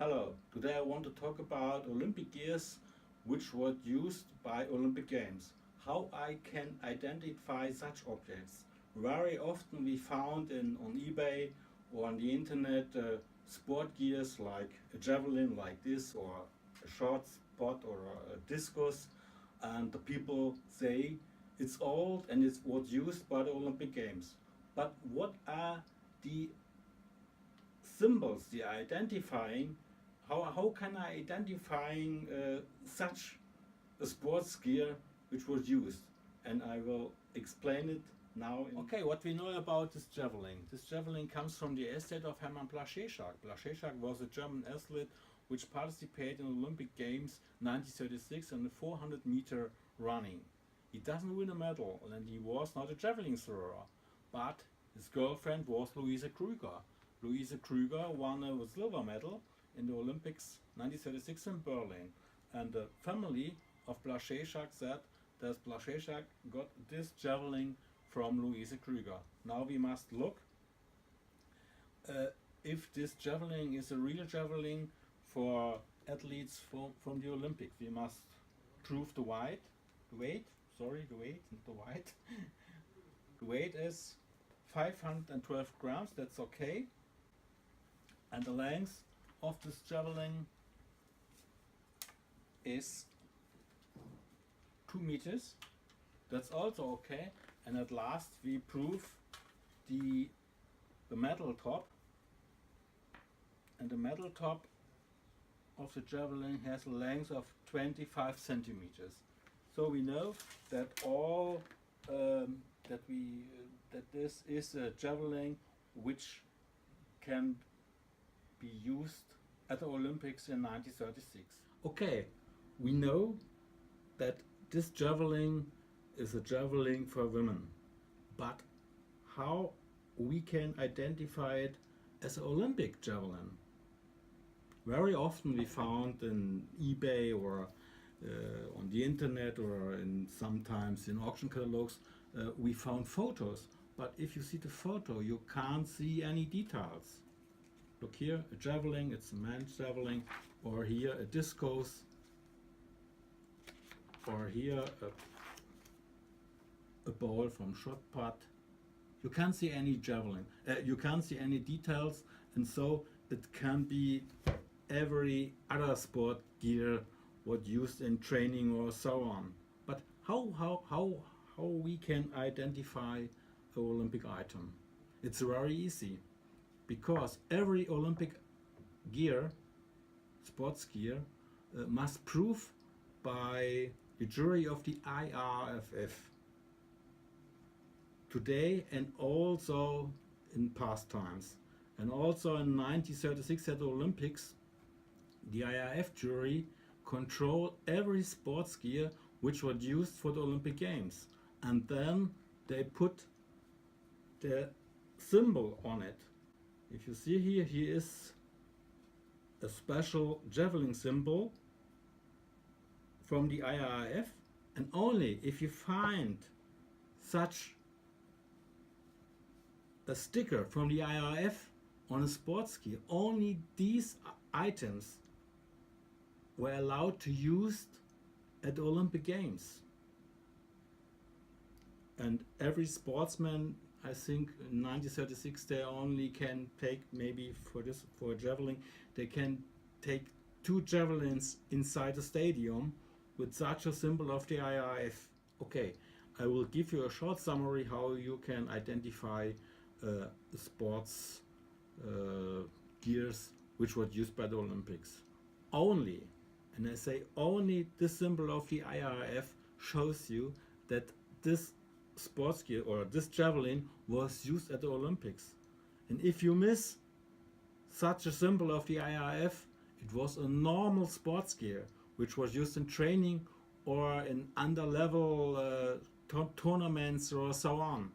Hello, today I want to talk about Olympic gears which were used by Olympic Games. How I can identify such objects. Very often we found on eBay or on the internet sport gears like a javelin like this or a short spot or a discus, and the people say it's old and it was used by the Olympic Games. But what are the symbols, the identifying, how can I identifying such a sports gear which was used? And I will explain it now. Okay, what we know about this javelin. This javelin comes from the estate of Hermann Blascheszak. Blascheszak was a German athlete which participated in Olympic Games 1936 in the 400-meter running. He doesn't win a medal and he was not a javelin thrower, but his girlfriend was Louise Krüger. Louise Krüger won a silver medal in the Olympics 1936 in Berlin. And the family of Blascheszak said that Blascheszak got this javelin from Louise Krüger. Now we must look if this javelin is a real javelin for athletes from the Olympics. We must prove the weight. The weight is 512 grams, that's okay. And the length of this javelin is 2 meters. That's also okay. And at last we prove the metal top. And the metal top of the javelin has a length of 25 centimeters. So we know that that this is a javelin which can be used at the Olympics in 1936. Okay, we know that this javelin is a javelin for women, but how we can identify it as an Olympic javelin? Very often we found in eBay or on the internet or sometimes in auction catalogs we found photos, but if you see the photo you can't see any details. Look here, a javelin, it's a man's javelin, or here a discus, or here a ball from shot put. You can't see any javelin, you can't see any details, and so it can be every other sport gear what used in training or so on. But how we can identify an Olympic item? It's very easy, because every Olympic gear, sports gear, must prove by the jury of the IRFF today and also in past times. And also in 1936 at the Olympics, the IRF jury controlled every sports gear which was used for the Olympic Games. And then they put the symbol on it. If you see here is a special javelin symbol from the IRF, and only if you find such a sticker from the IRF on a sports gear, only these items were allowed to use at the Olympic Games. And every sportsman, I think in 1936 they only can take, maybe for a javelin, they can take 2 javelins inside the stadium with such a symbol of the IRF. Okay, I will give you a short summary how you can identify sports gears which were used by the Olympics. Only, and I say only, this symbol of the IRF shows you that this sports gear or this javelin was used at the Olympics. And if you miss such a symbol of the IRF, it was a normal sports gear which was used in training or in under level tournaments or so on.